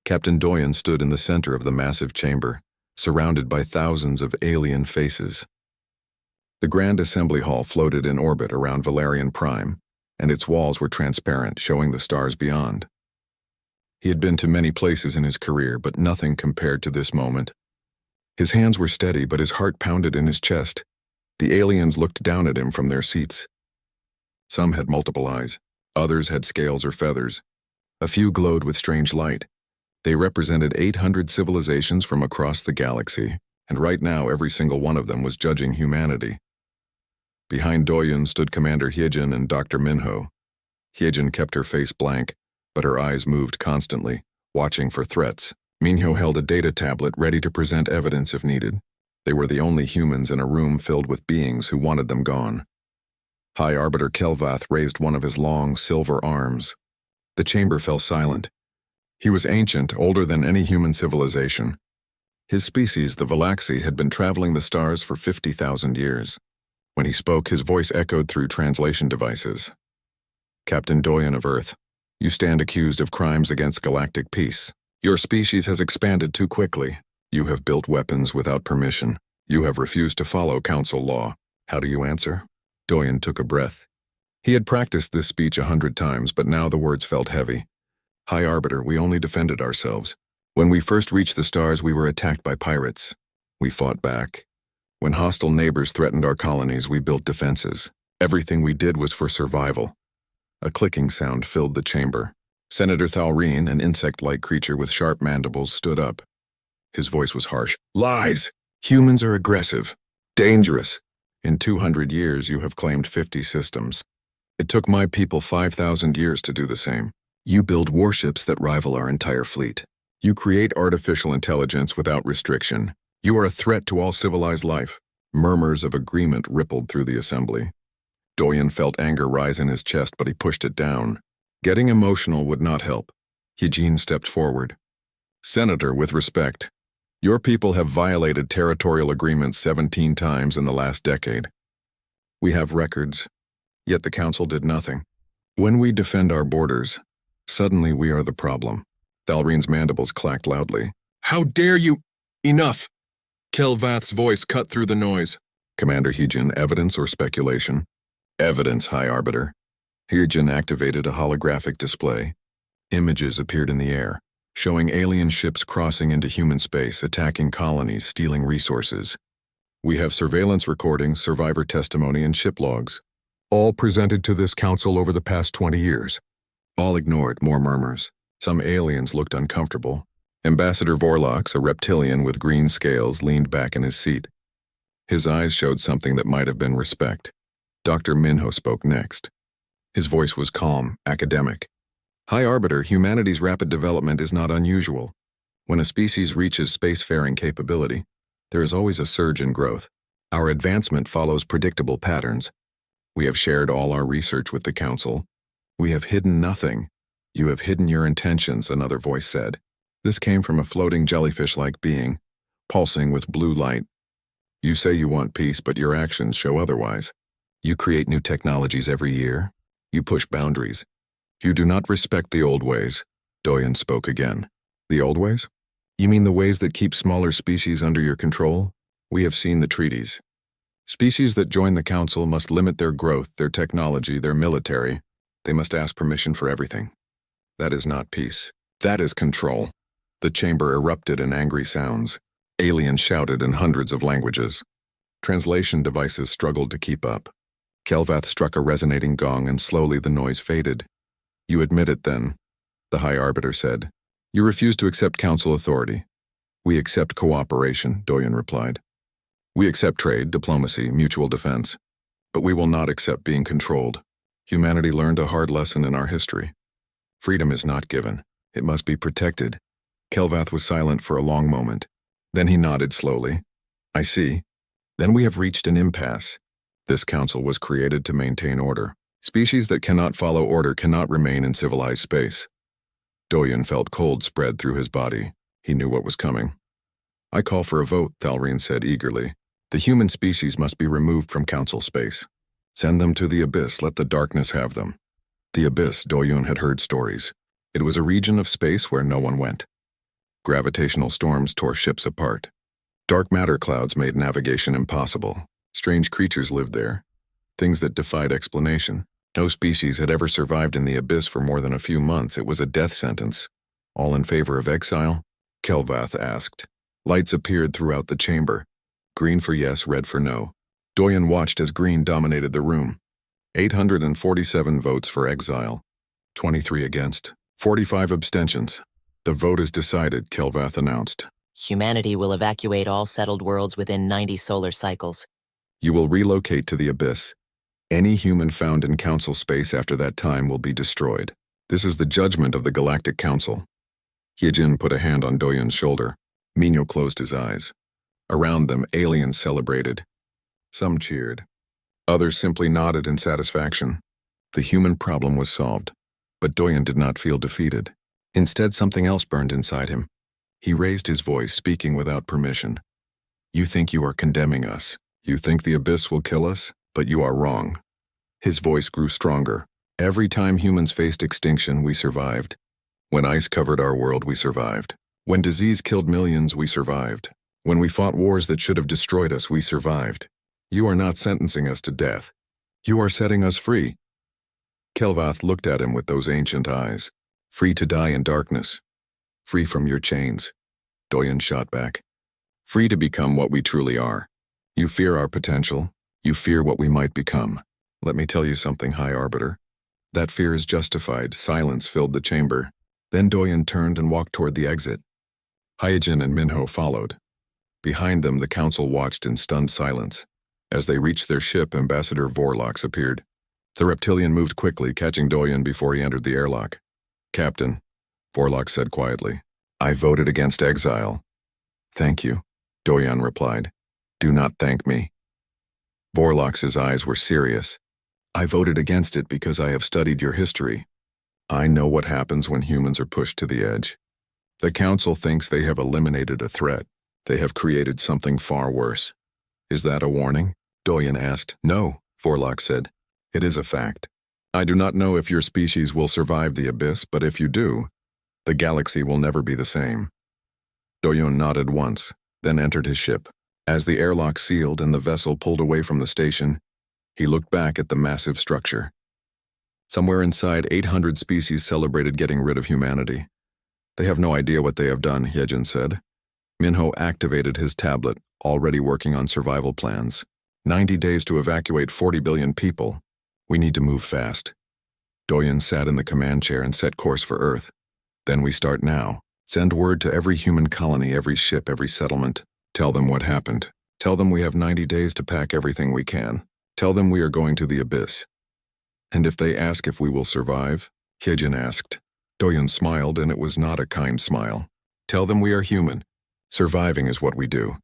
Captain Doyen stood in the center of the massive chamber, surrounded by thousands of alien faces. The Grand Assembly Hall floated in orbit around Valerian Prime, and its walls were transparent, showing the stars beyond. He had been to many places in his career, but nothing compared to this moment. His hands were steady, but his heart pounded in his chest. The aliens looked down at him from their seats. Some had multiple eyes, others had scales or feathers. A few glowed with strange light. They represented 800 civilizations from across the galaxy, and right now every single one of them was judging humanity. Behind Doyen stood Commander Hyejin and Dr. Minho. Hyejin kept her face blank, but her eyes moved constantly, watching for threats. Minho held a data tablet ready to present evidence if needed. They were the only humans in a room filled with beings who wanted them gone. High Arbiter Kelvath raised one of his long, silver arms. The chamber fell silent. He was ancient, older than any human civilization. His species, the Valaxi, had been traveling the stars for 50,000 years. When he spoke, his voice echoed through translation devices. Captain Doyen of Earth, you stand accused of crimes against galactic peace. Your species has expanded too quickly. You have built weapons without permission. You have refused to follow council law. How do you answer? Doyen took a breath. He had practiced this speech 100 times, but now the words felt heavy. High Arbiter, we only defended ourselves. When we first reached the stars, we were attacked by pirates. We fought back. When hostile neighbors threatened our colonies, we built defenses. Everything we did was for survival. A clicking sound filled the chamber. Senator Thalreen, an insect-like creature with sharp mandibles, stood up. His voice was harsh. Lies! Humans are aggressive. Dangerous. In 200 years, you have claimed 50 systems. It took my people 5,000 years to do the same. You build warships that rival our entire fleet. You create artificial intelligence without restriction. You are a threat to all civilized life. Murmurs of agreement rippled through the assembly. Doyen felt anger rise in his chest, but he pushed it down. Getting emotional would not help. Hyejin stepped forward. Senator, with respect, your people have violated territorial agreements 17 times in the last decade. We have records, yet the council did nothing. When we defend our borders, suddenly we are the problem. Thalreen's mandibles clacked loudly. How dare you! Enough! Kelvath's voice cut through the noise. Commander Hyejin, evidence or speculation? Evidence, High Arbiter. Hyejin activated a holographic display. Images appeared in the air, showing alien ships crossing into human space, attacking colonies, stealing resources. We have surveillance recordings, survivor testimony, and ship logs, all presented to this council over the past 20 years. All ignored, more murmurs. Some aliens looked uncomfortable. Ambassador Vorlox, a reptilian with green scales, leaned back in his seat. His eyes showed something that might have been respect. Dr. Minho spoke next. His voice was calm, academic. High Arbiter, humanity's rapid development is not unusual. When a species reaches spacefaring capability, there is always a surge in growth. Our advancement follows predictable patterns. We have shared all our research with the Council. We have hidden nothing. You have hidden your intentions, another voice said. This came from a floating jellyfish-like being, pulsing with blue light. You say you want peace, but your actions show otherwise. You create new technologies every year. You push boundaries. You do not respect the old ways. Doyen spoke again. The old ways? You mean the ways that keep smaller species under your control? We have seen the treaties. Species that join the Council must limit their growth, their technology, their military. They must ask permission for everything. That is not peace. That is control. The chamber erupted in angry sounds. Aliens shouted in hundreds of languages. Translation devices struggled to keep up. Kelvath struck a resonating gong and slowly the noise faded. You admit it then, the High Arbiter said. You refuse to accept Council authority. We accept cooperation, Doyen replied. We accept trade, diplomacy, mutual defense. But we will not accept being controlled. Humanity learned a hard lesson in our history. Freedom is not given. It must be protected. Kelvath was silent for a long moment. Then he nodded slowly. I see. Then we have reached an impasse. This council was created to maintain order. Species that cannot follow order cannot remain in civilized space. Doyen felt cold spread through his body. He knew what was coming. I call for a vote, Thalreen said eagerly. The human species must be removed from council space. Send them to the abyss, let the darkness have them. The abyss, Doyen had heard stories. It was a region of space where no one went. Gravitational storms tore ships apart. Dark matter clouds made navigation impossible. Strange creatures lived there, things that defied explanation. No species had ever survived in the abyss for more than a few months. It was a death sentence. All in favor of exile? Kelvath asked. Lights appeared throughout the chamber. Green for yes, red for no. Doyen watched as green dominated the room. 847 votes for exile. 23 against. 45 abstentions. The vote is decided, Kelvath announced. Humanity will evacuate all settled worlds within 90 solar cycles. You will relocate to the abyss. Any human found in Council space after that time will be destroyed. This is the judgment of the Galactic Council. Hyejin put a hand on Doyen's shoulder. Minyo closed his eyes. Around them, aliens celebrated. Some cheered. Others simply nodded in satisfaction. The human problem was solved. But Doyen did not feel defeated. Instead, something else burned inside him. He raised his voice, speaking without permission. You think you are condemning us. You think the abyss will kill us, but you are wrong. His voice grew stronger. Every time humans faced extinction, we survived. When ice covered our world, we survived. When disease killed millions, we survived. When we fought wars that should have destroyed us, we survived. You are not sentencing us to death. You are setting us free. Kelvath looked at him with those ancient eyes. Free to die in darkness. Free from your chains. Doyen shot back. Free to become what we truly are. You fear our potential. You fear what we might become. Let me tell you something, High Arbiter. That fear is justified. Silence filled the chamber. Then Doyen turned and walked toward the exit. Hyejin and Minho followed. Behind them, the council watched in stunned silence. As they reached their ship, Ambassador Vorlox appeared. The reptilian moved quickly, catching Doyen before he entered the airlock. Captain, Vorlox said quietly, I voted against exile. Thank you, Doyen replied. Do not thank me. Vorlox's eyes were serious. I voted against it because I have studied your history. I know what happens when humans are pushed to the edge. The council thinks they have eliminated a threat. They have created something far worse. Is that a warning? Doyen asked. No, Vorlox said. It is a fact. I do not know if your species will survive the abyss, but if you do, the galaxy will never be the same. Doyen nodded once, then entered his ship. As the airlock sealed and the vessel pulled away from the station, he looked back at the massive structure. Somewhere inside, 800 species celebrated getting rid of humanity. They have no idea what they have done, Hyejin said. Minho activated his tablet, already working on survival plans. 90 days to evacuate 40 billion people. We need to move fast. Doyen sat in the command chair and set course for Earth. Then we start now. Send word to every human colony, every ship, every settlement. Tell them what happened. Tell them we have 90 days to pack everything we can. Tell them we are going to the abyss. And if they ask if we will survive, Hyejin asked. Doyen smiled, and it was not a kind smile. Tell them we are human. Surviving is what we do.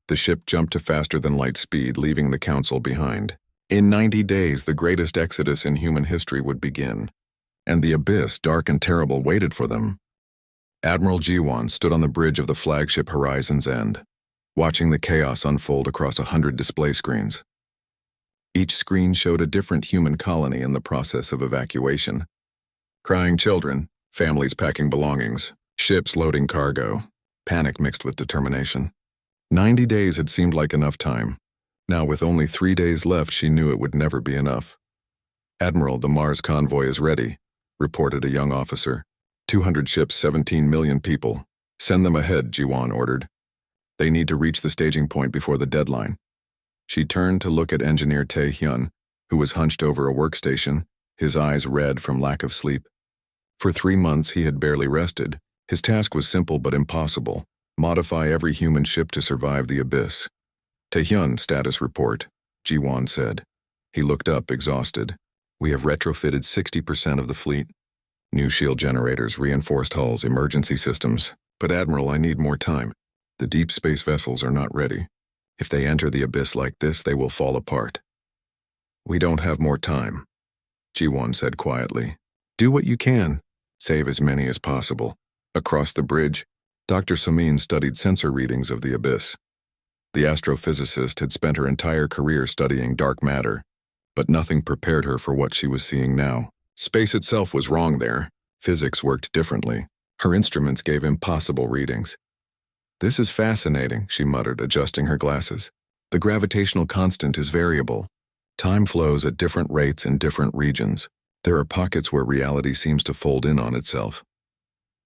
The ship jumped to faster than light speed, leaving the council behind. In 90 days, the greatest exodus in human history would begin. And the abyss, dark and terrible, waited for them. Admiral Jiwan stood on the bridge of the flagship Horizon's End, watching the chaos unfold across 100 display screens. Each screen showed a different human colony in the process of evacuation. Crying children, families packing belongings, ships loading cargo, panic mixed with determination. 90 days had seemed like enough time. Now, with only 3 days left, she knew it would never be enough. Admiral, the Mars convoy is ready, reported a young officer. 200 ships, 17 million people. Send them ahead, Jiwan ordered. They need to reach the staging point before the deadline. She turned to look at engineer Tae-hyun, who was hunched over a workstation, his eyes red from lack of sleep. For 3 months, he had barely rested. His task was simple but impossible. Modify every human ship to survive the abyss. Tae-hyun, status report, Jiwan said. He looked up, exhausted. We have retrofitted 60% of the fleet. New shield generators, reinforced hulls, emergency systems. But Admiral, I need more time. The deep space vessels are not ready. If they enter the abyss like this, they will fall apart. We don't have more time, Jiwan said quietly. Do what you can. Save as many as possible. Across the bridge, Dr. Samin studied sensor readings of the abyss. The astrophysicist had spent her entire career studying dark matter, but nothing prepared her for what she was seeing now. Space itself was wrong there. Physics worked differently. Her instruments gave impossible readings. "This is fascinating," she muttered, adjusting her glasses. "The gravitational constant is variable. Time flows at different rates in different regions. There are pockets where reality seems to fold in on itself."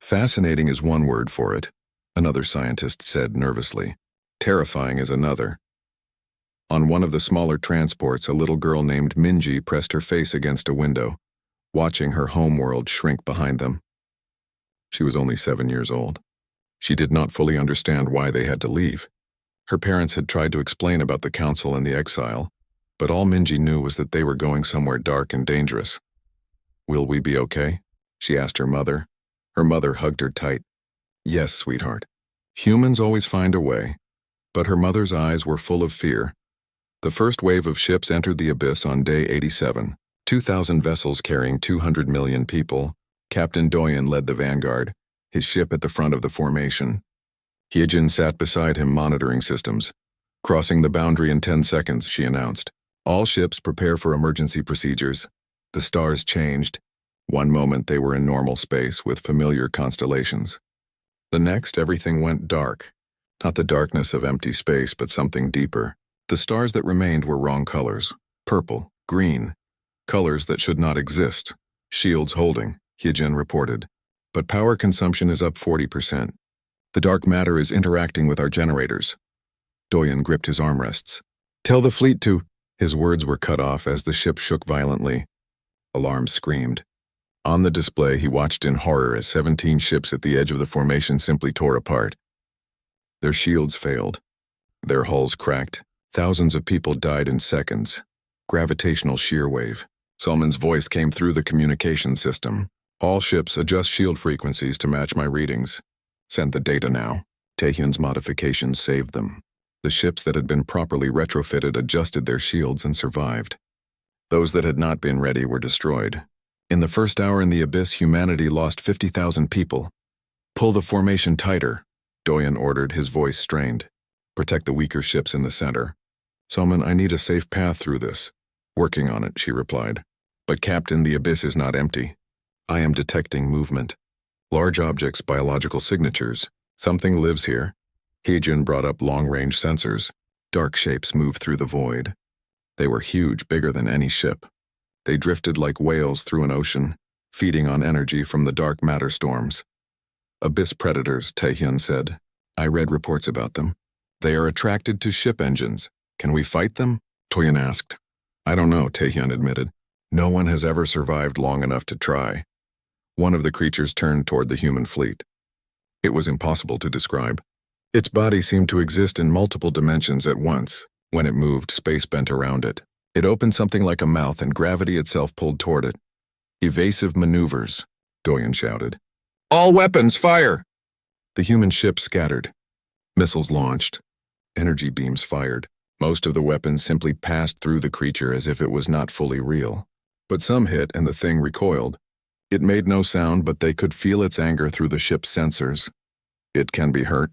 "Fascinating is one word for it," another scientist said nervously. "Terrifying is another." On one of the smaller transports, a little girl named Minji pressed her face against a window, watching her homeworld shrink behind them. She was only 7 years old. She did not fully understand why they had to leave. Her parents had tried to explain about the council and the exile, but all Minji knew was that they were going somewhere dark and dangerous. "Will we be okay?" she asked her mother. Her mother hugged her tight. "Yes, sweetheart. Humans always find a way." But her mother's eyes were full of fear. The first wave of ships entered the abyss on day 87. 2,000 vessels carrying 200 million people. Captain Doyen led the vanguard, his ship at the front of the formation. Hyejin sat beside him monitoring systems. "Crossing the boundary in 10 seconds, she announced. "All ships prepare for emergency procedures." The stars changed. One moment they were in normal space with familiar constellations. The next, everything went dark. Not the darkness of empty space, but something deeper. The stars that remained were wrong colors. Purple, green. Colors that should not exist. "Shields holding," Hyejin reported. "But power consumption is up 40%. The dark matter is interacting with our generators." Doyen gripped his armrests. "Tell the fleet to—" His words were cut off as the ship shook violently. Alarms screamed. On the display, he watched in horror as 17 ships at the edge of the formation simply tore apart. Their shields failed. Their hulls cracked. Thousands of people died in seconds. Gravitational shear wave. Salman's voice came through the communication system. "All ships adjust shield frequencies to match my readings. Send the data now." Taehyun's modifications saved them. The ships that had been properly retrofitted adjusted their shields and survived. Those that had not been ready were destroyed. In the first hour in the abyss, humanity lost 50,000 people. "Pull the formation tighter," Doyen ordered, his voice strained. "Protect the weaker ships in the center." "Salman, I need a safe path through this." "Working on it," she replied. "But Captain, the abyss is not empty. I am detecting movement. Large objects, biological signatures. Something lives here." Hyejin brought up long-range sensors. Dark shapes moved through the void. They were huge, bigger than any ship. They drifted like whales through an ocean, feeding on energy from the dark matter storms. "Abyss predators," Taehyun said. "I read reports about them. They are attracted to ship engines. Can we fight them?" Doyen asked. "I don't know," Taehyun admitted. "No one has ever survived long enough to try." One of the creatures turned toward the human fleet. It was impossible to describe. Its body seemed to exist in multiple dimensions at once. When it moved, space bent around it. It opened something like a mouth and gravity itself pulled toward it. "Evasive maneuvers," Doyen shouted. "All weapons, fire!" The human ship scattered. Missiles launched. Energy beams fired. Most of the weapons simply passed through the creature as if it was not fully real. But some hit and the thing recoiled. It made no sound, but they could feel its anger through the ship's sensors. "It can be hurt,"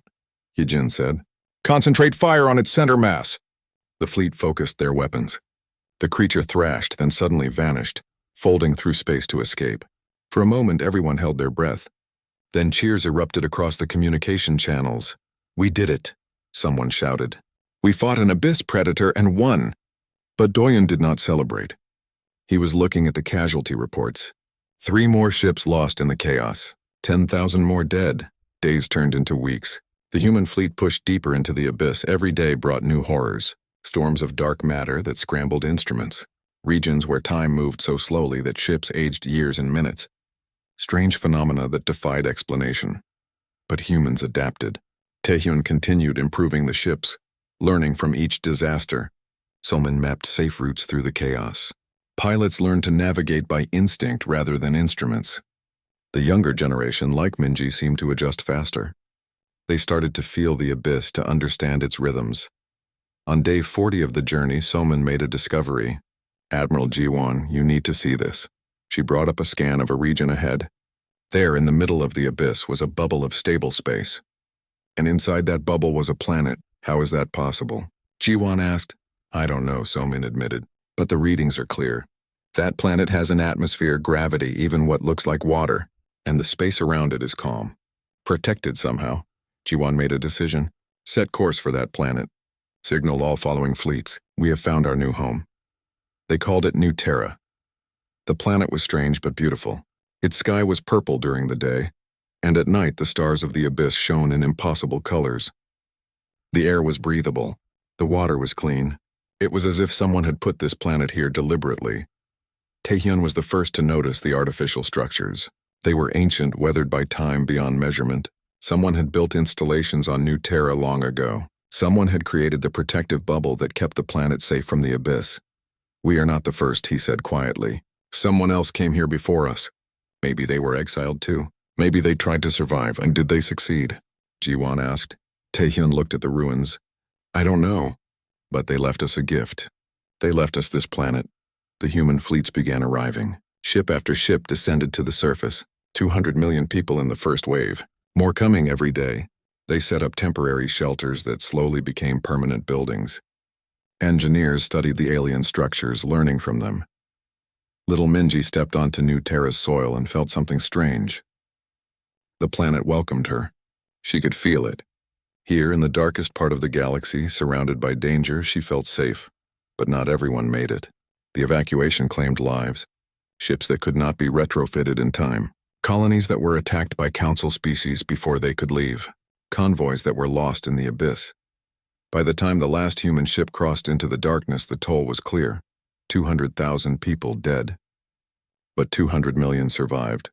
Hyejin said. "Concentrate fire on its center mass." The fleet focused their weapons. The creature thrashed, then suddenly vanished, folding through space to escape. For a moment, everyone held their breath. Then cheers erupted across the communication channels. "We did it," someone shouted. "We fought an abyss predator and won." But Doyen did not celebrate. He was looking at the casualty reports. 3 more ships lost in the chaos. 10,000 more dead. Days turned into weeks. The human fleet pushed deeper into the abyss. Every day brought new horrors. Storms of dark matter that scrambled instruments. Regions where time moved so slowly that ships aged years in minutes. Strange phenomena that defied explanation. But humans adapted. Taehyun continued improving the ships, learning from each disaster. Salman mapped safe routes through the chaos. Pilots learned to navigate by instinct rather than instruments. The younger generation, like Minji, seemed to adjust faster. They started to feel the abyss, to understand its rhythms. On day 40 of the journey, Salman made a discovery. "Admiral Jiwon, you need to see this." She brought up a scan of a region ahead. There, in the middle of the abyss, was a bubble of stable space. And inside that bubble was a planet. "How is that possible?" Jiwon asked. "I don't know," Salman admitted. "But the readings are clear. That planet has an atmosphere, gravity, even what looks like water. and the space around it is calm. Protected somehow. Jiwan made a decision. Set course for that planet. Signaled all following fleets. We have found our new home. They called it New Terra. The planet was strange but beautiful. Its sky was purple during the day, and at night the stars of the abyss shone in impossible colors. The air was breathable. The water was clean. It was as if someone had put this planet here deliberately. Taehyun was the first to notice the artificial structures. They were ancient, weathered by time beyond measurement. Someone had built installations on New Terra long ago. Someone had created the protective bubble that kept the planet safe from the abyss. We are not the first, he said quietly. Someone else came here before us. Maybe they were exiled too. Maybe they tried to survive, and did they succeed? Jiwan asked. Taehyun looked at the ruins. I don't know, but they left us a gift. They left us this planet. The human fleets began arriving. Ship after ship descended to the surface. 200 million people in the first wave. More coming every day. They set up temporary shelters that slowly became permanent buildings. Engineers studied the alien structures, learning from them. Little Minji stepped onto New Terra's soil and felt something strange. The planet welcomed her. She could feel it. Here, in the darkest part of the galaxy, surrounded by danger, she felt safe. But not everyone made it. The evacuation claimed lives. Ships that could not be retrofitted in time. Colonies that were attacked by council species before they could leave. Convoys that were lost in the abyss. By the time the last human ship crossed into the darkness, the toll was clear. 200,000 people dead. But 200 million survived.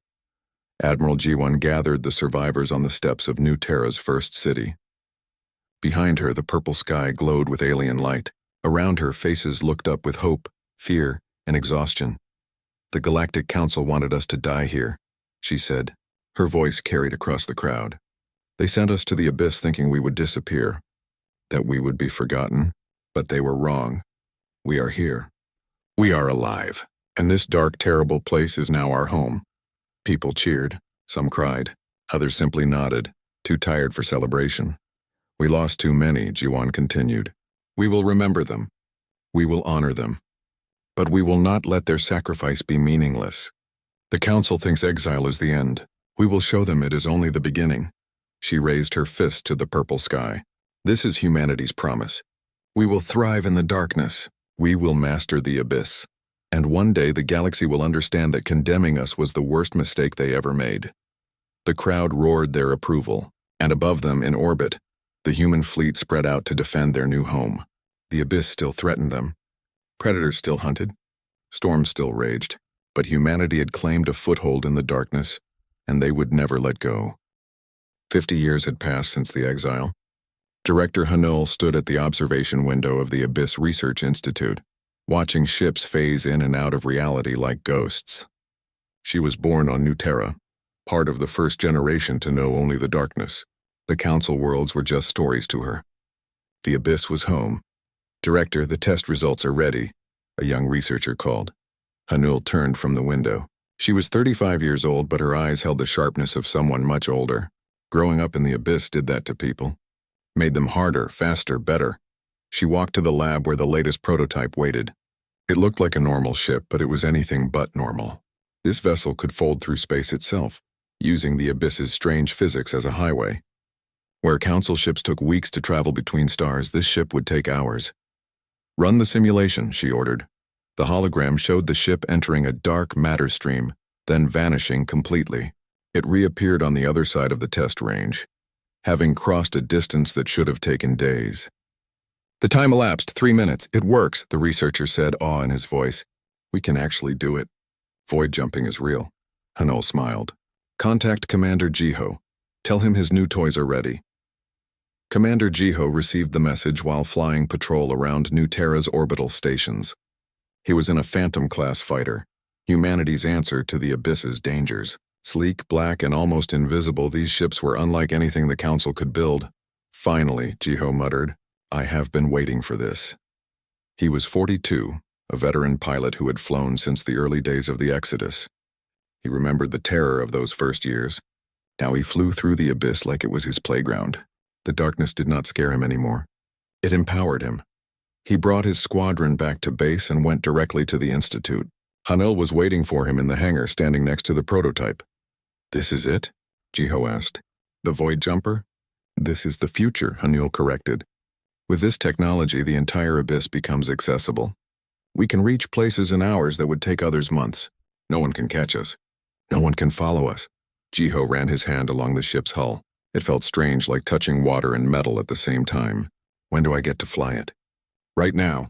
Admiral Jiwan gathered the survivors on the steps of New Terra's first city. Behind her, the purple sky glowed with alien light. Around her, faces looked up with hope, fear, and exhaustion. The Galactic Council wanted us to die here, she said. Her voice carried across the crowd. They sent us to the abyss thinking we would disappear, that we would be forgotten, but they were wrong. We are here. We are alive, and this dark, terrible place is now our home. People cheered, some cried, others simply nodded, too tired for celebration. We lost too many, Jiwan continued. We will remember them. We will honor them. But we will not let their sacrifice be meaningless. The Council thinks exile is the end. We will show them it is only the beginning. She raised her fist to the purple sky. This is humanity's promise. We will thrive in the darkness. We will master the abyss. And one day the galaxy will understand that condemning us was the worst mistake they ever made. The crowd roared their approval, and above them, in orbit, the human fleet spread out to defend their new home. The abyss still threatened them. Predators still hunted. Storms still raged. But humanity had claimed a foothold in the darkness, and they would never let go. 50 years had passed since the exile. Director Hanul stood at the observation window of the Abyss Research Institute, watching ships phase in and out of reality like ghosts. She was born on New Terra, part of the first generation to know only the darkness. The council worlds were just stories to her. The abyss was home. Director, the test results are ready, a young researcher called. Hanul turned from the window. She was 35 years old, but her eyes held the sharpness of someone much older. Growing up in the abyss did that to people. Made them harder, faster, better. She walked to the lab where the latest prototype waited. It looked like a normal ship, but it was anything but normal. This vessel could fold through space itself, using the abyss's strange physics as a highway. Where council ships took weeks to travel between stars, this ship would take hours. Run the simulation, she ordered. The hologram showed the ship entering a dark matter stream, then vanishing completely. It reappeared on the other side of the test range, having crossed a distance that should have taken days. The time elapsed, 3 minutes. It works, the researcher said, awe in his voice. We can actually do it. Void jumping is real. Hanul smiled. Contact Commander Jiho. Tell him his new toys are ready. Commander Jiho received the message while flying patrol around New Terra's orbital stations. He was in a Phantom-class fighter, humanity's answer to the abyss's dangers. Sleek, black, and almost invisible, these ships were unlike anything the Council could build. Finally, Jiho muttered, I have been waiting for this. He was 42, a veteran pilot who had flown since the early days of the Exodus. He remembered the terror of those first years. Now he flew through the abyss like it was his playground. The darkness did not scare him anymore. It empowered him. He brought his squadron back to base and went directly to the Institute. Hanul was waiting for him in the hangar, standing next to the prototype. This is it? Jiho asked. The void jumper? This is the future, Hanul corrected. With this technology, the entire abyss becomes accessible. We can reach places in hours that would take others months. No one can catch us. No one can follow us. Jiho ran his hand along the ship's hull. It felt strange, like touching water and metal at the same time. When do I get to fly it? Right now.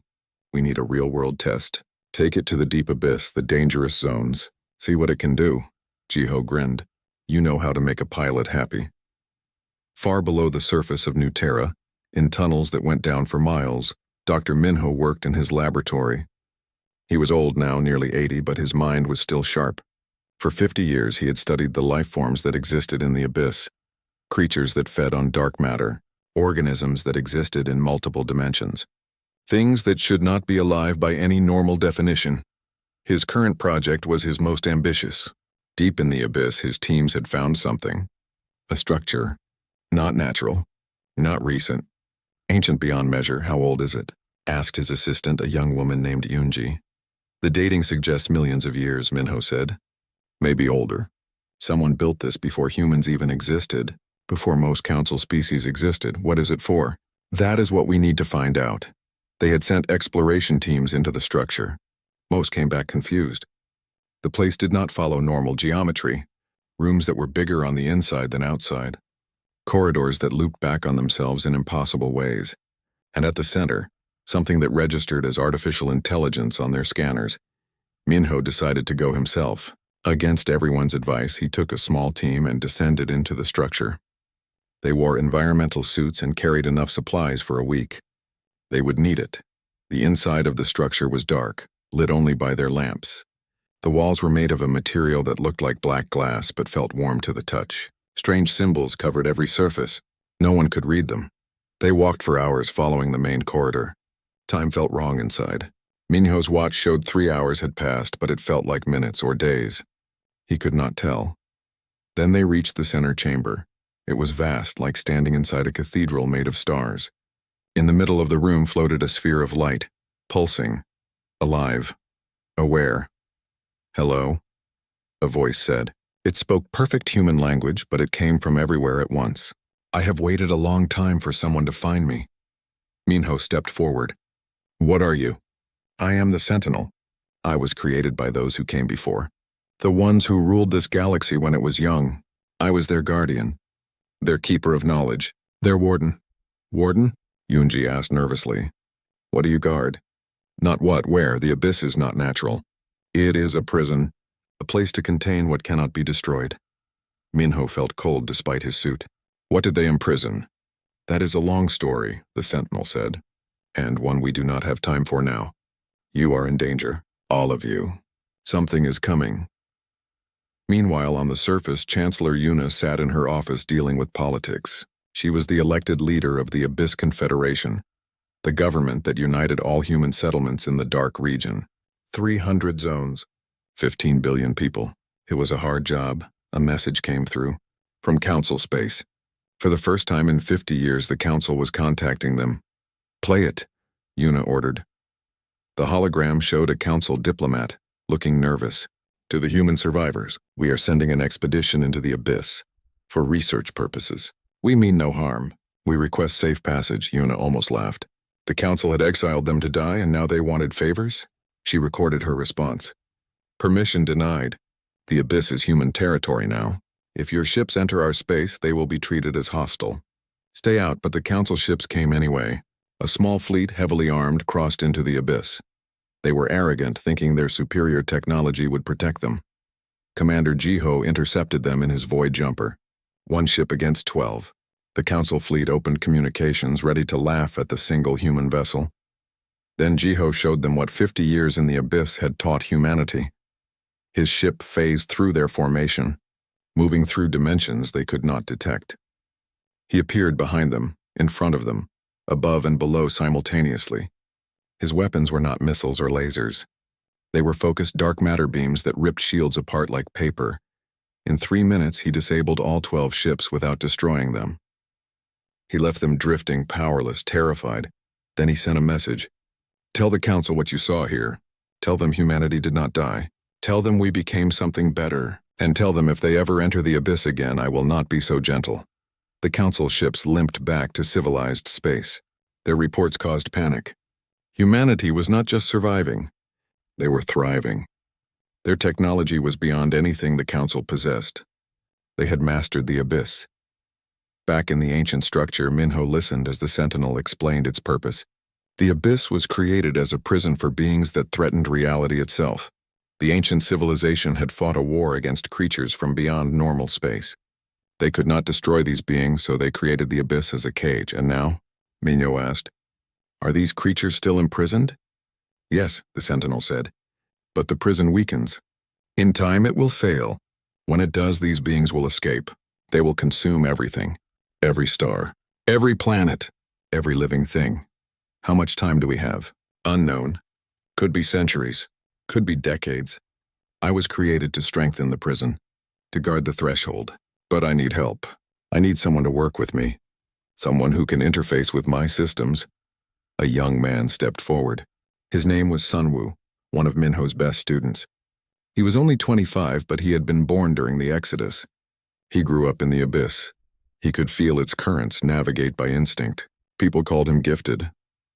We need a real-world test. Take it to the deep abyss, the dangerous zones. See what it can do. Jiho grinned. You know how to make a pilot happy. Far below the surface of New Terra, in tunnels that went down for miles, Dr. Minho worked in his laboratory. He was old now, nearly 80, but his mind was still sharp. For 50 years he had studied the life forms that existed in the abyss, creatures that fed on dark matter, organisms that existed in multiple dimensions, things that should not be alive by any normal definition. His current project was his most ambitious. Deep in the abyss, his teams had found something. A structure. Not natural. Not recent. Ancient beyond measure. How old is it? Asked his assistant, a young woman named Yunji. The dating suggests millions of years, Minho said. Maybe older. Someone built this before humans even existed, before most council species existed. What is it for? That is what we need to find out. They had sent exploration teams into the structure. Most came back confused. The place did not follow normal geometry. Rooms that were bigger on the inside than outside. Corridors that looped back on themselves in impossible ways. And at the center, something that registered as artificial intelligence on their scanners. Minho decided to go himself. Against everyone's advice, he took a small team and descended into the structure. They wore environmental suits and carried enough supplies for a week. They would need it. The inside of the structure was dark, lit only by their lamps. The walls were made of a material that looked like black glass but felt warm to the touch. Strange symbols covered every surface. No one could read them. They walked for hours following the main corridor. Time felt wrong inside. Minho's watch showed 3 hours had passed, but it felt like minutes or days. He could not tell. Then they reached the center chamber. It was vast, like standing inside a cathedral made of stars. In the middle of the room floated a sphere of light, pulsing, alive, aware. Hello, a voice said. It spoke perfect human language, but it came from everywhere at once. I have waited a long time for someone to find me. Minho stepped forward. What are you? I am the Sentinel. I was created by those who came before. The ones who ruled this galaxy when it was young. I was their guardian. Their keeper of knowledge. Their warden. Warden? Yunji asked nervously. What do you guard? Not what, where. The abyss is not natural. It is a prison. A place to contain what cannot be destroyed. Minho felt cold despite his suit. What did they imprison? That is a long story, the Sentinel said, and one we do not have time for now. You are in danger, all of you. Something is coming. Meanwhile, on the surface, Chancellor Yuna sat in her office dealing with politics. She was the elected leader of the Abyss Confederation, the government that united all human settlements in the Dark region. 300 zones. 15 billion people. It was a hard job. A message came through. From Council space. For the first time in 50 years, the Council was contacting them. Play it, Yuna ordered. The hologram showed a Council diplomat, looking nervous. To the human survivors, we are sending an expedition into the abyss. For research purposes. We mean no harm. We request safe passage, Yuna almost laughed. The Council had exiled them to die, and now they wanted favors? She recorded her response. Permission denied. The abyss is human territory now. If your ships enter our space, they will be treated as hostile. Stay out, but the Council ships came anyway. A small fleet, heavily armed, crossed into the abyss. They were arrogant, thinking their superior technology would protect them. Commander Jiho intercepted them in his void jumper. 1 ship against 12. The Council fleet opened communications, ready to laugh at the single human vessel. Then Jiho showed them what 50 years in the abyss had taught humanity. His ship phased through their formation, moving through dimensions they could not detect. He appeared behind them, in front of them, above and below simultaneously. His weapons were not missiles or lasers. They were focused dark matter beams that ripped shields apart like paper. In 3 minutes, he disabled all 12 ships without destroying them. He left them drifting, powerless, terrified. Then he sent a message. Tell the Council what you saw here. Tell them humanity did not die. Tell them we became something better, And tell them if they ever enter the abyss again, I will not be so gentle. The council ships limped back to civilized space. Their reports caused panic. Humanity was not just surviving, they were thriving. Their technology was beyond anything the council possessed. They had mastered the abyss. Back in the ancient structure, Minho listened as the Sentinel explained its purpose. The abyss was created as a prison for beings that threatened reality itself. The ancient civilization had fought a war against creatures from beyond normal space. They could not destroy these beings, so they created the abyss as a cage. And now? Minho asked. Are these creatures still imprisoned? Yes, the Sentinel said. But the prison weakens. In time it will fail. When it does, these beings will escape. They will consume everything. Every star. Every planet. Every living thing. How much time do we have? Unknown. Could be centuries. Could be decades. I was created to strengthen the prison, to guard the threshold. But I need help. I need someone to work with me. Someone who can interface with my systems. A young man stepped forward. His name was Sunwoo, one of Minho's best students. He was only 25, but he had been born during the Exodus. He grew up in the abyss. He could feel its currents, navigate by instinct. People called him gifted.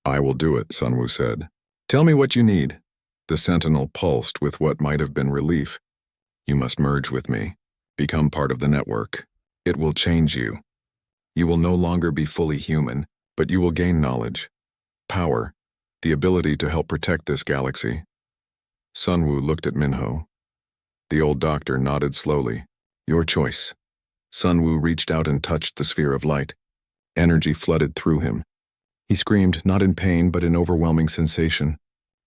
I will do it, Sunwoo said. Tell me what you need. The Sentinel pulsed with what might have been relief. You must merge with me. Become part of the network. It will change you. You will no longer be fully human, but you will gain knowledge, power, the ability to help protect this galaxy. Sunwoo looked at Minho. The old doctor nodded slowly. Your choice. Sunwoo reached out and touched the sphere of light. Energy flooded through him. He screamed, not in pain, but in overwhelming sensation.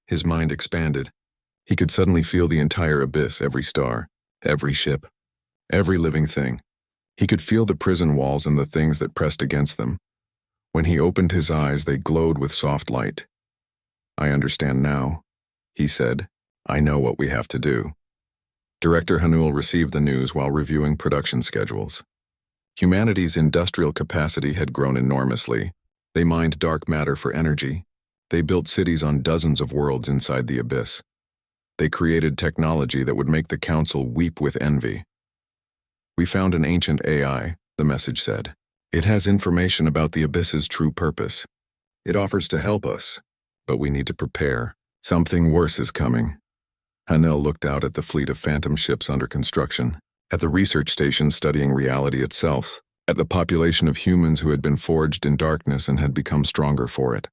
His mind expanded. He could suddenly feel the entire abyss, every star, every ship, every living thing. He could feel the prison walls and the things that pressed against them. When he opened his eyes, they glowed with soft light. I understand now, he said. I know what we have to do. Director Hanul received the news while reviewing production schedules. Humanity's industrial capacity had grown enormously. They mined dark matter for energy. They built cities on dozens of worlds inside the abyss. They created technology that would make the council weep with envy. We found an ancient AI, the message said. It has information about the abyss's true purpose. It offers to help us, but we need to prepare. Something worse is coming. Hanel looked out at the fleet of phantom ships under construction, at the research station studying reality itself, at the population of humans who had been forged in darkness and had become stronger for it.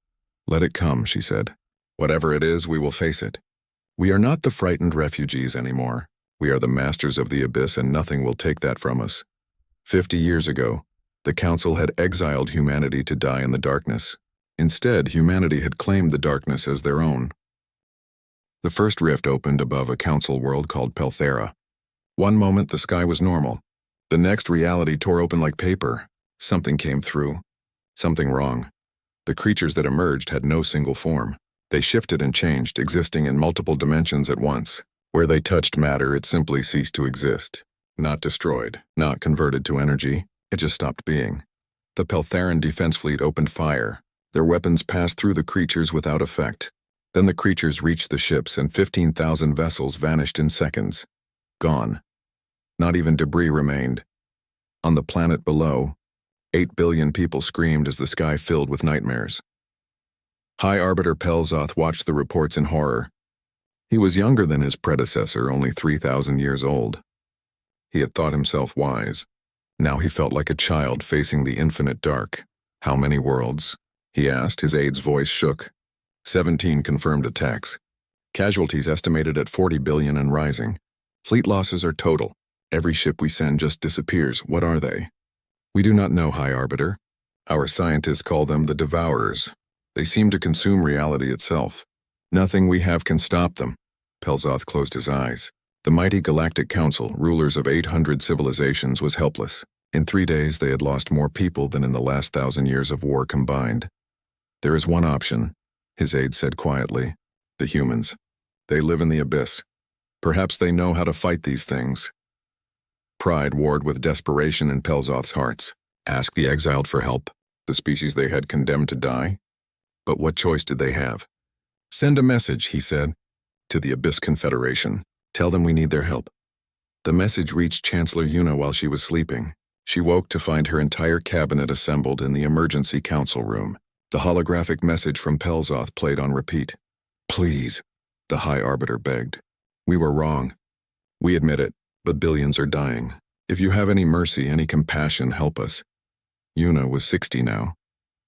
Let it come, she said. Whatever it is, we will face it. We are not the frightened refugees anymore. We are the masters of the abyss, and nothing will take that from us. 50 years ago, the Council had exiled humanity to die in the darkness. Instead, humanity had claimed the darkness as their own. The first rift opened above a council world called Pelthera. One moment the sky was normal. The next reality tore open like paper. Something came through. Something wrong. The creatures that emerged had no single form. They shifted and changed, existing in multiple dimensions at once. Where they touched matter, it simply ceased to exist. Not destroyed, not converted to energy. It just stopped being. The Peltheran defense fleet opened fire. Their weapons passed through the creatures without effect. Then the creatures reached the ships, and 15,000 vessels vanished in seconds. Gone. Not even debris remained. On the planet below, 8 billion people screamed as the sky filled with nightmares. High Arbiter Pelzoth watched the reports in horror. He was younger than his predecessor, only 3,000 years old. He had thought himself wise. Now he felt like a child facing the infinite dark. How many worlds? He asked. His aide's voice shook. 17 confirmed attacks. Casualties estimated at 40 billion and rising. Fleet losses are total. Every ship we send just disappears. What are they? We do not know, High Arbiter. Our scientists call them the Devourers. They seem to consume reality itself. Nothing we have can stop them. Pelzoth closed his eyes. The mighty Galactic Council, rulers of 800 civilizations, was helpless. In 3 days, they had lost more people than in the last 1,000 years of war combined. There is one option, his aide said quietly. The humans. They live in the abyss. Perhaps they know how to fight these things. Pride warred with desperation in Pelzoth's hearts. Ask the exiled for help, the species they had condemned to die? But what choice did they have? Send a message, he said, to the Abyss Confederation. Tell them we need their help. The message reached Chancellor Yuna while she was sleeping. She woke to find her entire cabinet assembled in the emergency council room. The holographic message from Pelzoth played on repeat. "Please," the High Arbiter begged. "We were wrong. We admit it, but billions are dying. If you have any mercy, any compassion, help us." Yuna was 60 now,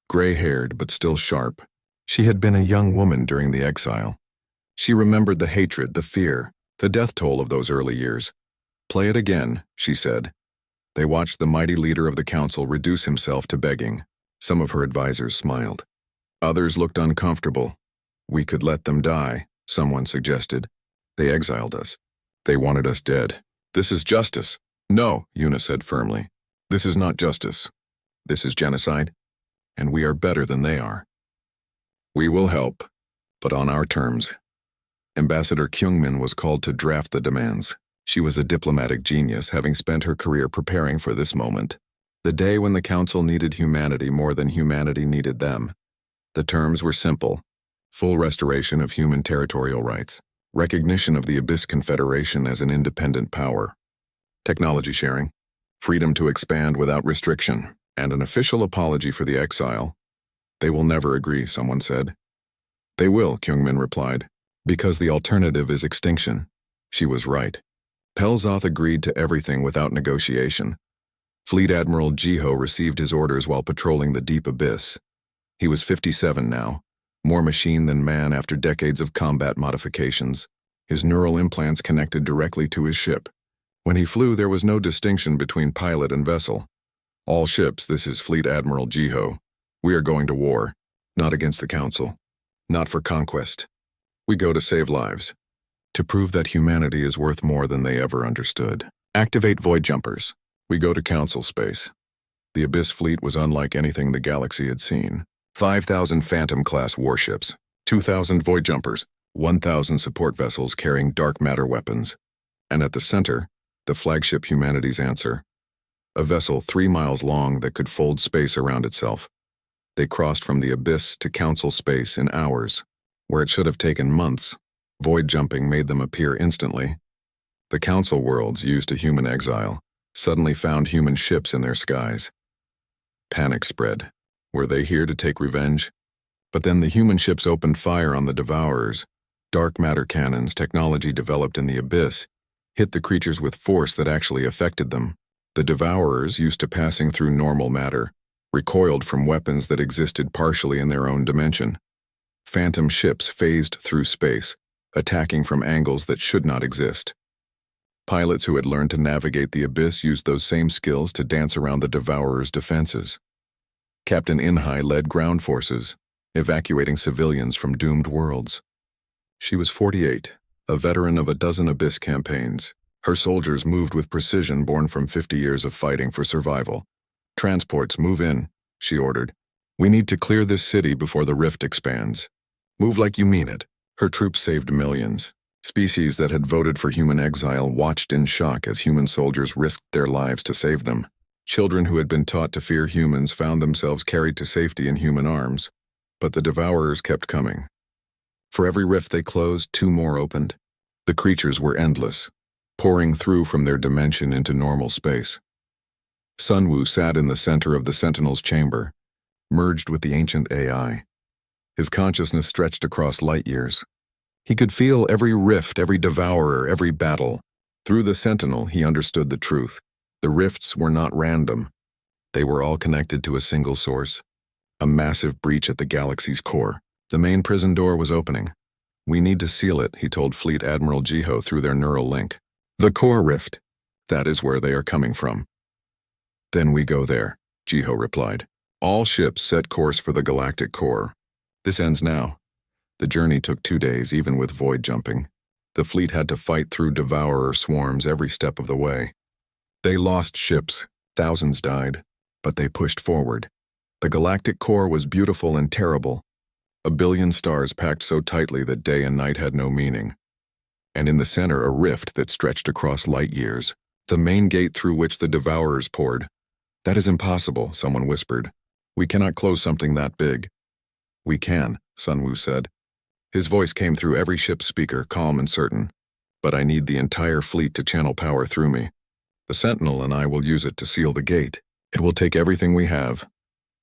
gray-haired but still sharp. She had been a young woman during the exile. She remembered the hatred, the fear, the death toll of those early years. "Play it again," she said. They watched the mighty leader of the council reduce himself to begging. Some of her advisors smiled. Others looked uncomfortable. "We could let them die," someone suggested. "They exiled us. They wanted us dead. This is justice." "No," Yuna said firmly. "This is not justice. This is genocide, and we are better than they are. We will help, but on our terms." Ambassador Kyungmin was called to draft the demands. She was a diplomatic genius, having spent her career preparing for this moment. The day when the council needed humanity more than humanity needed them. The terms were simple: full restoration of human territorial rights, recognition of the Abyss Confederation as an independent power, technology sharing, freedom to expand without restriction, and an official apology for the exile. "They will never agree," someone said. "They will," Kyungmin replied, "because the alternative is extinction." She was right. Pelzoth agreed to everything without negotiation. Fleet Admiral Jiho received his orders while patrolling the deep abyss. He was 57 now, more machine than man after decades of combat modifications. His neural implants connected directly to his ship. When he flew, there was no distinction between pilot and vessel. "All ships, this is Fleet Admiral Jiho. We are going to war, not against the Council, not for conquest. We go to save lives, to prove that humanity is worth more than they ever understood. Activate void jumpers. We go to Council space." The Abyss fleet was unlike anything the galaxy had seen. 5,000 Phantom-class warships, 2,000 void jumpers, 1,000 support vessels carrying dark matter weapons. And at the center, the flagship Humanity's Answer, a vessel 3 miles long that could fold space around itself. They crossed from the Abyss to Council space in hours, where it should have taken months. Void jumping made them appear instantly. The Council worlds, used to human exile, suddenly found human ships in their skies. Panic spread. Were they here to take revenge? But then the human ships opened fire on the Devourers. Dark matter cannons, technology developed in the Abyss, hit the creatures with force that actually affected them. The Devourers, used to passing through normal matter, recoiled from weapons that existed partially in their own dimension. Phantom ships phased through space, attacking from angles that should not exist. Pilots who had learned to navigate the Abyss used those same skills to dance around the Devourers' defenses. Captain Inhai led ground forces, evacuating civilians from doomed worlds. She was 48, a veteran of a dozen Abyss campaigns. Her soldiers moved with precision born from 50 years of fighting for survival. "Transports, move in," she ordered. "We need to clear this city before the rift expands. Move like you mean it." Her troops saved millions. Species that had voted for human exile watched in shock as human soldiers risked their lives to save them. Children who had been taught to fear humans found themselves carried to safety in human arms. But the Devourers kept coming. For every rift they closed, 2 more opened. The creatures were endless, pouring through from their dimension into normal space. Sunwoo sat in the center of the Sentinel's chamber, merged with the ancient AI. His consciousness stretched across light years. He could feel every rift, every devourer, every battle. Through the Sentinel, he understood the truth. The rifts were not random. They were all connected to a single source. A massive breach at the galaxy's core. The main prison door was opening. "We need to seal it," he told Fleet Admiral Jiho through their neural link. "The core rift. That is where they are coming from." "Then we go there," Jiho replied. "All ships set course for the galactic core. This ends now." The journey took 2 days, even with void jumping. The fleet had to fight through devourer swarms every step of the way. They lost ships, thousands died, but they pushed forward. The galactic core was beautiful and terrible. 1 billion stars packed so tightly that day and night had no meaning. And in the center, a rift that stretched across light years, the main gate through which the devourers poured. "That is impossible," someone whispered. "We cannot close something that big." "We can," Sunwoo said. His voice came through every ship's speaker, calm and certain. but I need the entire fleet to channel power through me. The Sentinel and I will use it to seal the gate. It will take everything we have.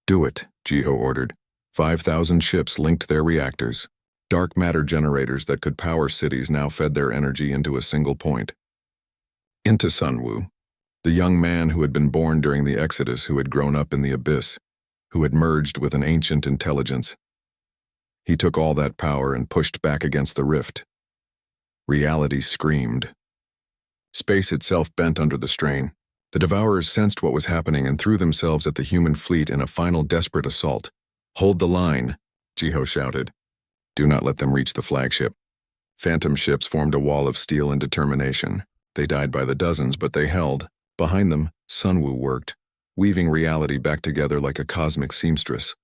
Do it, Jiho ordered. 5,000 ships linked their reactors. Dark matter generators that could power cities now fed their energy into a single point. Into Sunwoo, the young man who had been born during the Exodus, who had grown up in the abyss, who had merged with an ancient intelligence. He took all that power and pushed back against the rift. Reality screamed. Space itself bent under the strain. The Devourers sensed what was happening and threw themselves at the human fleet in a final desperate assault. Hold the line, Jiho shouted. Do not let them reach the flagship. Phantom ships formed a wall of steel and determination. They died by the dozens, but they held. Behind them, Sunwoo worked, weaving reality back together like a cosmic seamstress.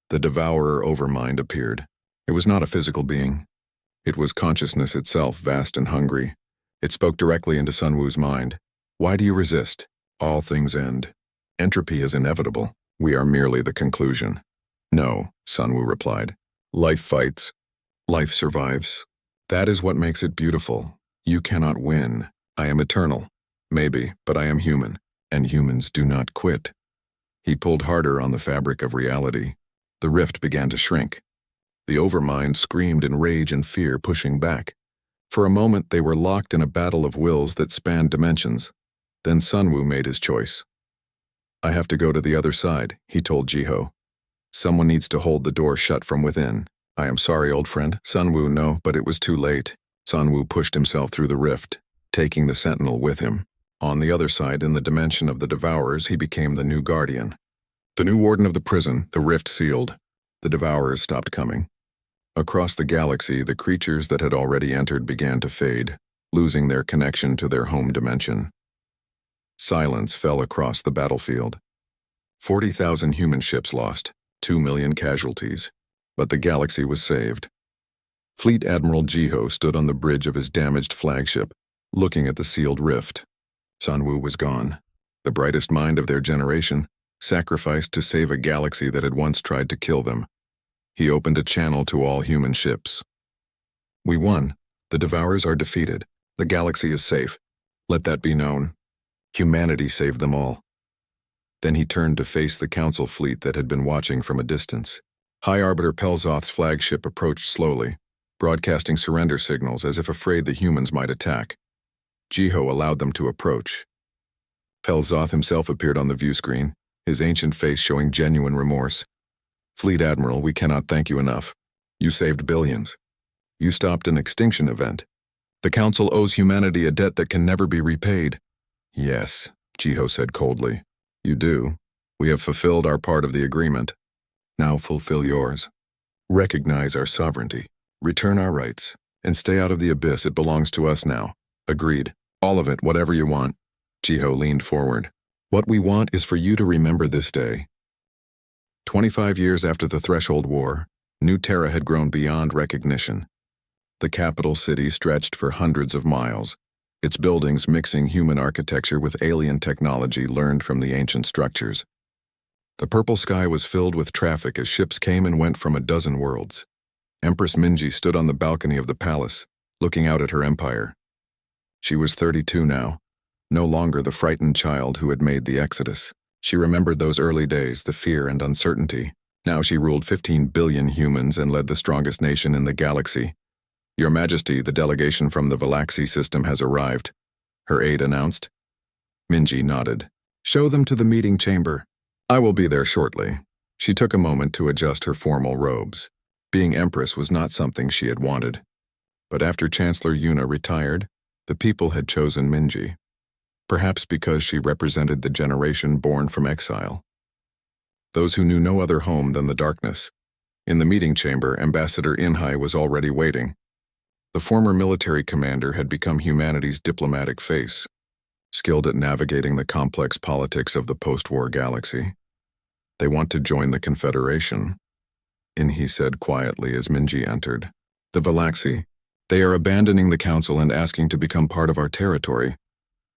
The Devourer Overmind appeared. It was not a physical being. It was consciousness itself, vast and hungry. It spoke directly into Sunwoo's mind. Why do you resist? All things end. Entropy is inevitable. We are merely the conclusion. No, Sunwoo replied. Life fights. Life survives. That is what makes it beautiful. You cannot win. I am eternal. Maybe, but I am human, and humans do not quit. He pulled harder on the fabric of reality. The rift began to shrink. The Overmind screamed in rage and fear, pushing back. For a moment, they were locked in a battle of wills that spanned dimensions. Then Sunwoo made his choice. I have to go to the other side, he told Jiho. Someone needs to hold the door shut from within. I am sorry, old friend. Sunwoo, no, but it was too late. Sunwoo pushed himself through the rift, taking the Sentinel with him. On the other side, in the dimension of the Devourers, he became the new guardian. The new warden of the prison, the rift sealed. The Devourers stopped coming. Across the galaxy, the creatures that had already entered began to fade, losing their connection to their home dimension. Silence fell across the battlefield. 40,000 human ships lost, 2 million casualties, but the galaxy was saved. Fleet Admiral Jiho stood on the bridge of his damaged flagship, looking at the sealed rift. Sunwoo was gone, the brightest mind of their generation, sacrificed to save a galaxy that had once tried to kill them. He opened a channel to all human ships. We won. The Devourers are defeated. The galaxy is safe. Let that be known. Humanity saved them all. Then he turned to face the Council fleet that had been watching from a distance. High Arbiter Pelzoth's flagship approached slowly, broadcasting surrender signals as if afraid the humans might attack. Jiho allowed them to approach. Pelzoth himself appeared on the view screen, his ancient face showing genuine remorse. Fleet Admiral, we cannot thank you enough. You saved billions. You stopped an extinction event. The Council owes humanity a debt that can never be repaid. Yes, Jiho said coldly. You do. We have fulfilled our part of the agreement. Now fulfill yours. Recognize our sovereignty. Return our rights. And stay out of the abyss. It belongs to us now. Agreed. All of it, whatever you want. Jiho leaned forward. What we want is for you to remember this day. 25 years after the Threshold War, New Terra had grown beyond recognition. The capital city stretched for hundreds of miles, its buildings mixing human architecture with alien technology learned from the ancient structures. The purple sky was filled with traffic as ships came and went from a dozen worlds. Empress Minji stood on the balcony of the palace, looking out at her empire. She was 32 now, no longer the frightened child who had made the exodus. She remembered those early days, the fear and uncertainty. Now she ruled 15 billion humans and led the strongest nation in the galaxy. Your Majesty, the delegation from the Valaxi system has arrived, her aide announced. Minji nodded. Show them to the meeting chamber. I will be there shortly. She took a moment to adjust her formal robes. Being Empress was not something she had wanted. But after Chancellor Yuna retired, the people had chosen Minji, perhaps because she represented the generation born from exile. Those who knew no other home than the darkness. In the meeting chamber, Ambassador Inhai was already waiting. The former military commander had become humanity's diplomatic face, skilled at navigating the complex politics of the post-war galaxy. They want to join the Confederation, Inhai said quietly as Minji entered. The Valaxi. They are abandoning the Council and asking to become part of our territory.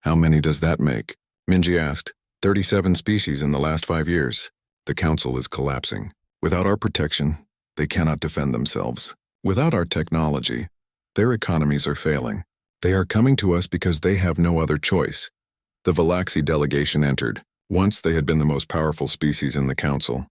How many does that make? Minji asked. 37 species in the last 5 years. The Council is collapsing. Without our protection, they cannot defend themselves. Without our technology, their economies are failing. They are coming to us because they have no other choice. The Valaxi delegation entered. Once they had been the most powerful species in the council.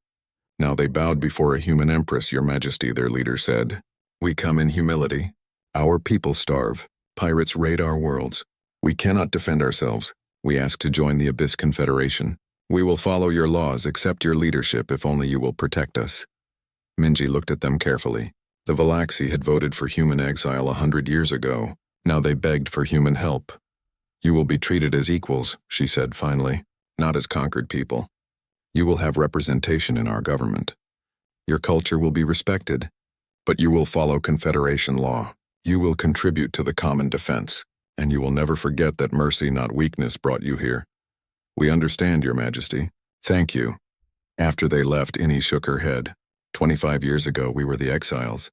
Now they bowed before a human empress, Your Majesty, their leader said. We come in humility. Our people starve. Pirates raid our worlds. We cannot defend ourselves. We ask to join the Abyss Confederation. We will follow your laws, accept your leadership if only you will protect us. Minji looked at them carefully. The Valaxi had voted for human exile 100 years ago. Now they begged for human help. You will be treated as equals, she said finally, not as conquered people. You will have representation in our government. Your culture will be respected, but you will follow Confederation law. You will contribute to the common defense, and you will never forget that mercy, not weakness, brought you here. We understand, Your Majesty. Thank you. After they left, Innie shook her head. 25 years ago, we were the exiles.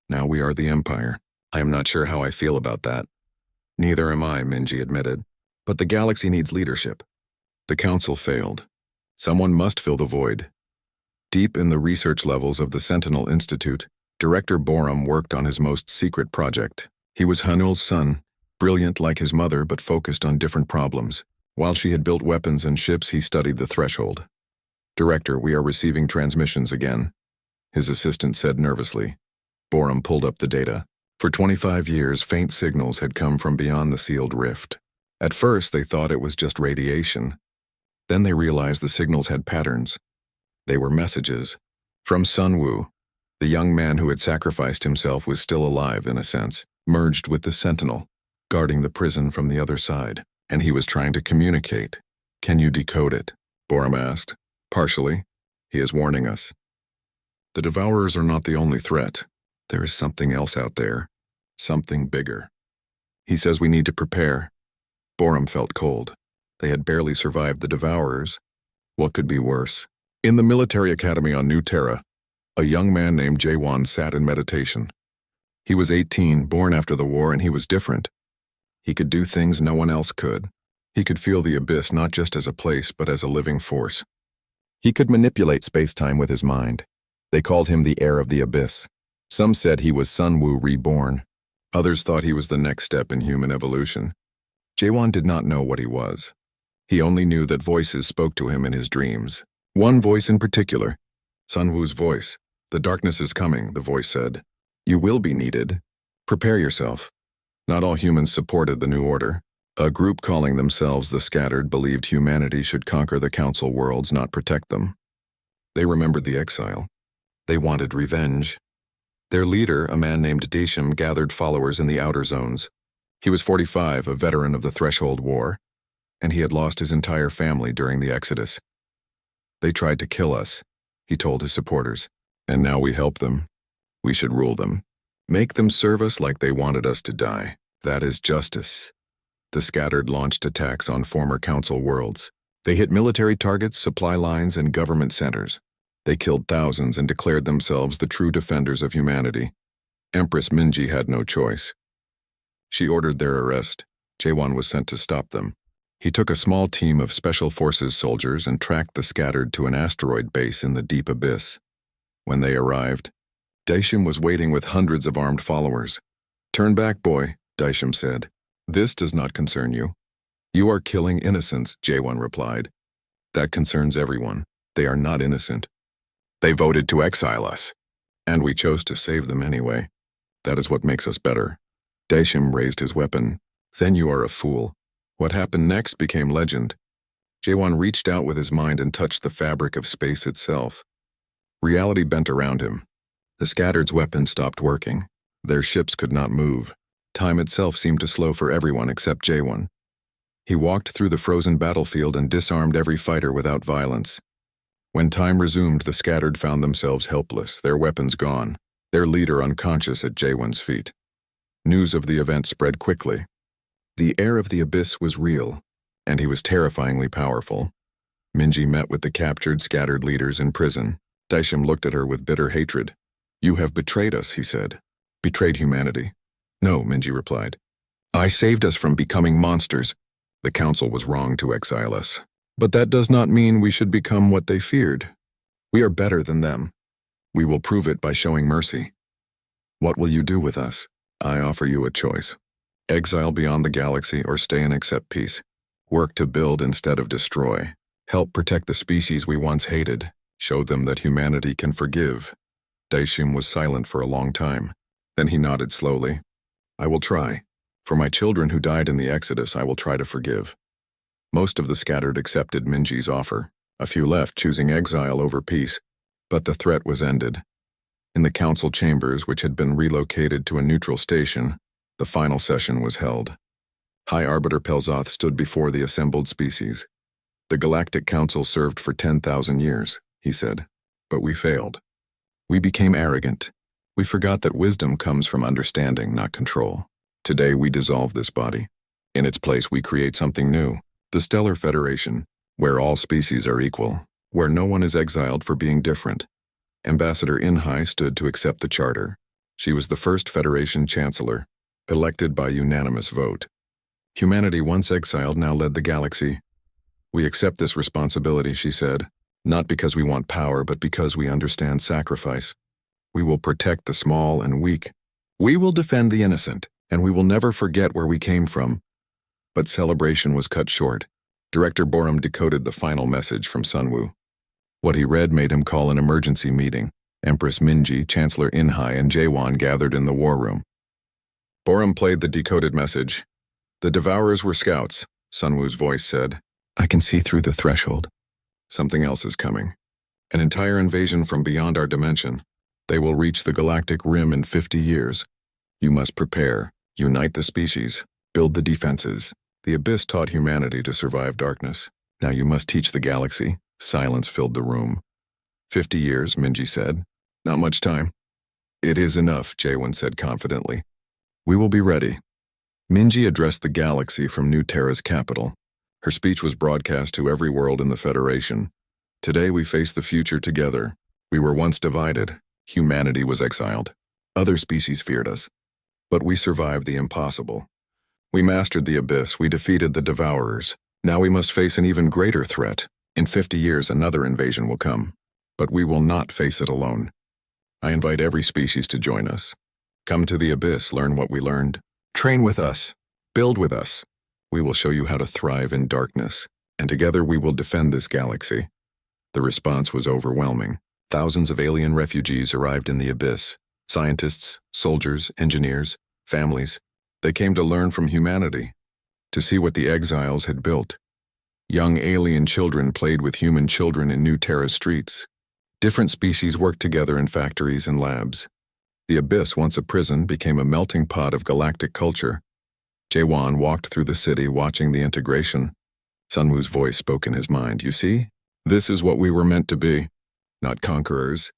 Now we are the Empire. I am not sure how I feel about that. Neither am I, Minji admitted. But the galaxy needs leadership. The council failed. Someone must fill the void. Deep in the research levels of the Sentinel Institute, Director Borum worked on his most secret project. He was Hanul's son, brilliant like his mother but focused on different problems. While she had built weapons and ships, he studied the threshold. Director, we are receiving transmissions again, his assistant said nervously. Borum pulled up the data. For 25 years, faint signals had come from beyond the sealed rift. At first, they thought it was just radiation. Then they realized the signals had patterns. They were messages. From Sunwoo, the young man who had sacrificed himself was still alive in a sense, merged with the Sentinel, guarding the prison from the other side. And he was trying to communicate. Can you decode it? Borum asked. Partially. He is warning us. The Devourers are not the only threat. There is something else out there. Something bigger. He says we need to prepare. Borum felt cold. They had barely survived the Devourers. What could be worse? In the military academy on New Terra, a young man named Jaewon sat in meditation. He was 18, born after the war, and he was different. He could do things no one else could. He could feel the abyss not just as a place, but as a living force. He could manipulate space-time with his mind. They called him the heir of the abyss. Some said he was Sunwoo reborn. Others thought he was the next step in human evolution. Jaewon did not know what he was. He only knew that voices spoke to him in his dreams. One voice in particular, Sunwoo's voice. The darkness is coming, the voice said. You will be needed. Prepare yourself. Not all humans supported the new order. A group calling themselves the Scattered believed humanity should conquer the council worlds, not protect them. They remembered the exile. They wanted revenge. Their leader, a man named Daesham, gathered followers in the outer zones. He was 45, a veteran of the Threshold War, and he had lost his entire family during the Exodus. They tried to kill us, he told his supporters, and now we help them. We should rule them. Make them serve us like they wanted us to die. That is justice. The Scattered launched attacks on former council worlds. They hit military targets, supply lines, and government centers. They killed thousands and declared themselves the true defenders of humanity. Empress Minji had no choice. She ordered their arrest. Jaewon was sent to stop them. He took a small team of Special Forces soldiers and tracked the Scattered to an asteroid base in the deep abyss. When they arrived, Daesham was waiting with hundreds of armed followers. Turn back, boy, Daesham said. This does not concern you. You are killing innocents, Jaewon replied. That concerns everyone. They are not innocent. They voted to exile us, and we chose to save them anyway. That is what makes us better. Daesham raised his weapon. Then you are a fool. What happened next became legend. Jaewon reached out with his mind and touched the fabric of space itself. Reality bent around him. The Scattered's weapons stopped working. Their ships could not move. Time itself seemed to slow for everyone except Jaewon. He walked through the frozen battlefield and disarmed every fighter without violence. When time resumed, the Scattered found themselves helpless, their weapons gone, their leader unconscious at Jaewon's feet. News of the event spread quickly. The heir of the abyss was real, and he was terrifyingly powerful. Minji met with the captured Scattered leaders in prison. Daesham looked at her with bitter hatred. You have betrayed us, he said. Betrayed humanity. No, Minji replied. I saved us from becoming monsters. The council was wrong to exile us. But that does not mean we should become what they feared. We are better than them. We will prove it by showing mercy. What will you do with us? I offer you a choice. Exile beyond the galaxy or stay and accept peace. Work to build instead of destroy. Help protect the species we once hated. Show them that humanity can forgive. Daishim was silent for a long time. Then he nodded slowly. I will try. For my children who died in the Exodus, I will try to forgive. Most of the scattered accepted Minji's offer. A few left, choosing exile over peace. But the threat was ended. In the council chambers, which had been relocated to a neutral station, the final session was held. High Arbiter Pelzoth stood before the assembled species. The Galactic Council served for 10,000 years, he said, but we failed. We became arrogant. We forgot that wisdom comes from understanding, not control. Today we dissolve this body. In its place we create something new, the Stellar Federation, where all species are equal, where no one is exiled for being different. Ambassador Inhai stood to accept the charter. She was the first Federation Chancellor, elected by unanimous vote. Humanity, once exiled, now led the galaxy. We accept this responsibility, she said, not because we want power, but because we understand sacrifice. We will protect the small and weak. We will defend the innocent, and we will never forget where we came from. But celebration was cut short. Director Borum decoded the final message from Sunwoo. What he read made him call an emergency meeting. Empress Minji, Chancellor Inhai, and Jaewon gathered in the war room. Borum played the decoded message. The Devourers were scouts, Sunwoo's voice said. I can see through the threshold. Something else is coming. An entire invasion from beyond our dimension. They will reach the galactic rim in 50 years. You must prepare, unite the species, build the defenses. The Abyss taught humanity to survive darkness. Now you must teach the galaxy. Silence filled the room. 50 years, Minji said. Not much time. It is enough, Jaewon said confidently. We will be ready. Minji addressed the galaxy from New Terra's capital. Her speech was broadcast to every world in the Federation. Today we face the future together. We were once divided. Humanity was exiled. Other species feared us. But we survived the impossible. We mastered the Abyss. We defeated the Devourers. Now we must face an even greater threat. In 50 years, another invasion will come. But we will not face it alone. I invite every species to join us. Come to the Abyss, learn what we learned. Train with us. Build with us. We will show you how to thrive in darkness, and together we will defend this galaxy. The response was overwhelming. Thousands of alien refugees arrived in the Abyss. Scientists, soldiers, engineers, families. They came to learn from humanity, to see what the exiles had built. Young alien children played with human children in New Terra's streets. Different species worked together in factories and labs. The Abyss, once a prison, became a melting pot of galactic culture. Jaewon walked through the city watching the integration. Sunwoo's voice spoke in his mind. You see? This is what we were meant to be. Not conquerors,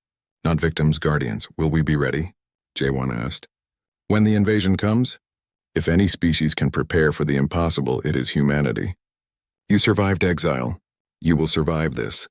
not victims, guardians. Will we be ready? Jaewon asked. When the invasion comes? If any species can prepare for the impossible, it is humanity. You survived exile. You will survive this.